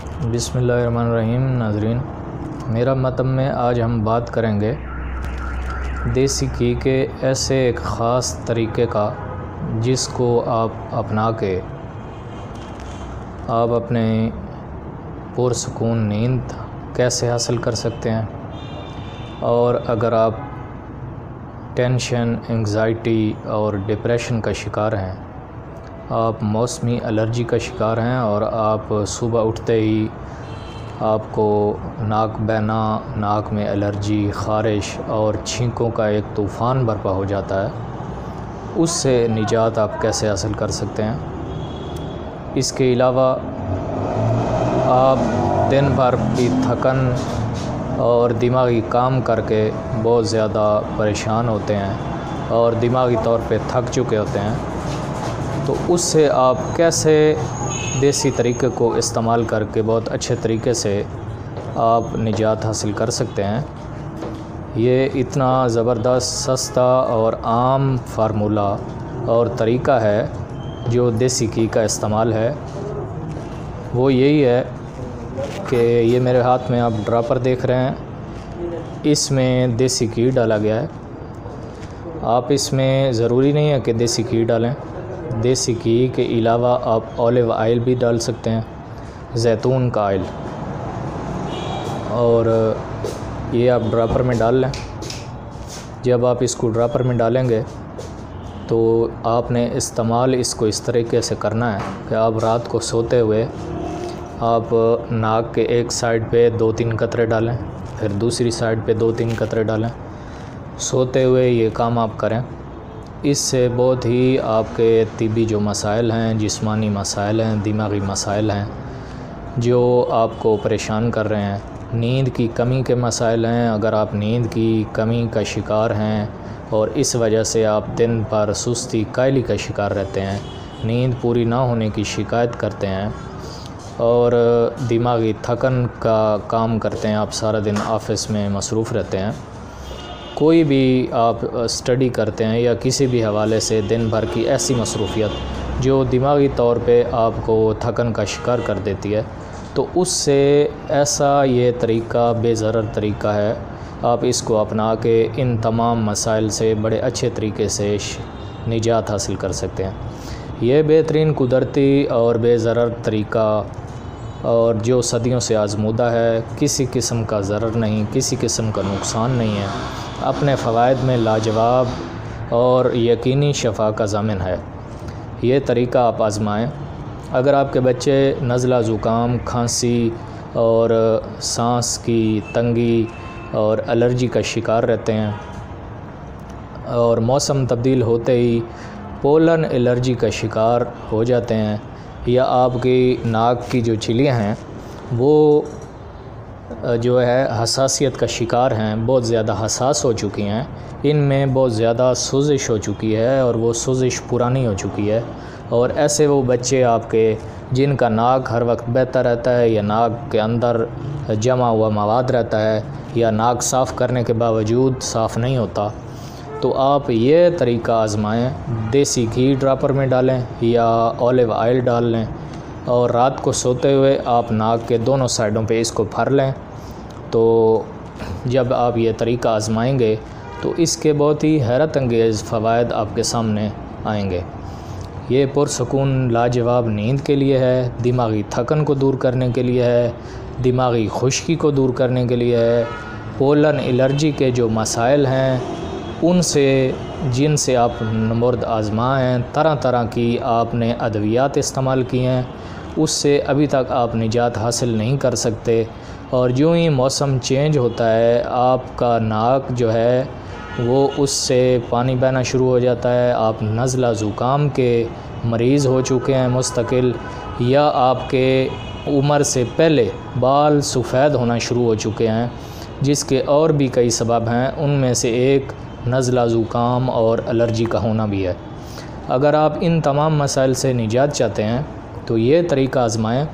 बिस्मिल्लाहिर्रहमानिर्रहीम। नाज़रीन, मेरा मतब में आज हम बात करेंगे देसी घी के ऐसे एक ख़ास तरीक़े का जिसको आप अपना के आप अपने पुरसुकून नींद कैसे हासिल कर सकते हैं। और अगर आप टेंशन, एंग्ज़ाइटी और डिप्रेशन का शिकार हैं, आप मौसमी एलर्जी का शिकार हैं और आप सुबह उठते ही आपको नाक बहना, नाक में एलर्जी, ख़ारिश और छींकों का एक तूफ़ान बर्पा हो जाता है, उससे निजात आप कैसे हासिल कर सकते हैं। इसके अलावा आप दिन भर की थकन और दिमागी काम करके बहुत ज़्यादा परेशान होते हैं और दिमागी तौर पे थक चुके होते हैं, तो उससे आप कैसे देसी तरीक़े को इस्तेमाल करके बहुत अच्छे तरीक़े से आप निजात हासिल कर सकते हैं। ये इतना ज़बरदस्त, सस्ता और आम फार्मूला और तरीक़ा है जो देसी घी का इस्तेमाल है, वो यही है कि ये मेरे हाथ में आप ड्रॉपर देख रहे हैं, इसमें देसी घी डाला गया है। आप इसमें ज़रूरी नहीं है कि देसी घी डालें, देसी घी के अलावा आप ऑलिव ऑयल भी डाल सकते हैं, जैतून का ऑयल, और ये आप ड्रॉपर में डाल लें। जब आप इसको ड्रॉपर में डालेंगे तो आपने इस्तेमाल इसको इस तरीके से करना है कि आप रात को सोते हुए आप नाक के एक साइड पे 2-3 कतरे डालें, फिर दूसरी साइड पे 2-3 कतरे डालें। सोते हुए ये काम आप करें। इससे बहुत ही आपके तिब्बी जो मसाइल हैं, जिस्मानी मसाइल हैं, दिमागी मसाइल हैं जो आपको परेशान कर रहे हैं, नींद की कमी के मसाइल हैं, अगर आप नींद की कमी का शिकार हैं और इस वजह से आप दिन भर सुस्ती, कायली का शिकार रहते हैं, नींद पूरी ना होने की शिकायत करते हैं और दिमागी थकन का काम करते हैं, आप सारा दिन ऑफ़िस में मसरूफ़ रहते हैं, कोई भी आप स्टडी करते हैं या किसी भी हवाले से दिन भर की ऐसी मसरूफ़ियत जो दिमागी तौर पे आपको थकन का शिकार कर देती है, तो उससे ऐसा ये तरीक़ा बेज़रर तरीक़ा है। आप इसको अपना के इन तमाम मसाइल से बड़े अच्छे तरीके से निजात हासिल कर सकते हैं। ये बेहतरीन कुदरती और बेज़रर तरीक़ा और जो सदियों से आज़मूदा है, किसी किस्म का ज़रर नहीं, किसी किस्म का नुकसान नहीं है, अपने फ़वाइद में लाजवाब और यकीनी शफ़ा का ज़ामिन है। ये तरीक़ा आप आज़माएँ। अगर आपके बच्चे नज़ला, ज़ुकाम, खांसी और सांस की तंगी और एलर्जी का शिकार रहते हैं और मौसम तब्दील होते ही पोलन एलर्जी का शिकार हो जाते हैं, या आपकी नाक की जो झिल्लियाँ हैं वो जो है हसासियत का शिकार हैं, बहुत ज़्यादा हसास हो चुकी हैं, इनमें बहुत ज़्यादा सोजिश हो चुकी है और वो सोजिश पुरानी हो चुकी है, और ऐसे वो बच्चे आपके जिनका नाक हर वक्त बहता रहता है या नाक के अंदर जमा हुआ मवाद रहता है या नाक साफ़ करने के बावजूद साफ़ नहीं होता, तो आप ये तरीक़ा आज़माएँ। देसी घी ड्रॉपर में डालें या ऑलिव ऑयल डाल लें और रात को सोते हुए आप नाक के दोनों साइडों पे इसको भर लें। तो जब आप ये तरीक़ा आज़माएंगे तो इसके बहुत ही हैरत अंगेज़ फ़वाइद आपके सामने आएंगे। ये पुरसुकून लाजवाब नींद के लिए है, दिमागी थकन को दूर करने के लिए है, दिमागी खुश्की को दूर करने के लिए है, पोलन एलर्जी के जो मसाइल हैं उनसे जिनसे आप नमुर्द आज़मा हैं, तरह तरह की आपने अद्वियात इस्तेमाल की हैं, उससे अभी तक आप निजात हासिल नहीं कर सकते। और यूँ ही मौसम चेंज होता है, आपका नाक जो है वो उससे पानी बहना शुरू हो जाता है, आप नज़ला ज़ुकाम के मरीज़ हो चुके हैं मुस्तकिल, या आपके उम्र से पहले बाल सफ़ेद होना शुरू हो चुके हैं, जिसके और भी कई सबब हैं, उनमें से एक नज़ला ज़ुकाम और एलर्जी का होना भी है। अगर आप इन तमाम मसाइल से निजात चाहते हैं तो ये तरीक़ा आज़माएँ।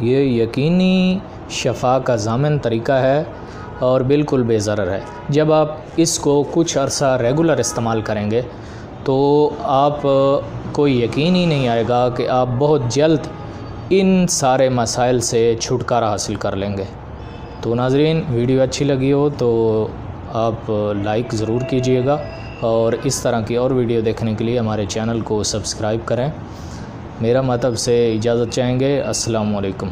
ये यकीनी शफ़ा का ज़ामिन तरीक़ा है और बिल्कुल बेज़रर है। जब आप इसको कुछ अरसा रेगुलर इस्तेमाल करेंगे तो आप कोई यकीन ही नहीं आएगा कि आप बहुत जल्द इन सारे मसाइल से छुटकारा हासिल कर लेंगे। तो नाज़रीन, वीडियो अच्छी लगी हो तो आप लाइक ज़रूर कीजिएगा और इस तरह की और वीडियो देखने के लिए हमारे चैनल को सब्सक्राइब करें। मेरा मतलब से इजाज़त चाहेंगे। अस्सलाम वालेकुम।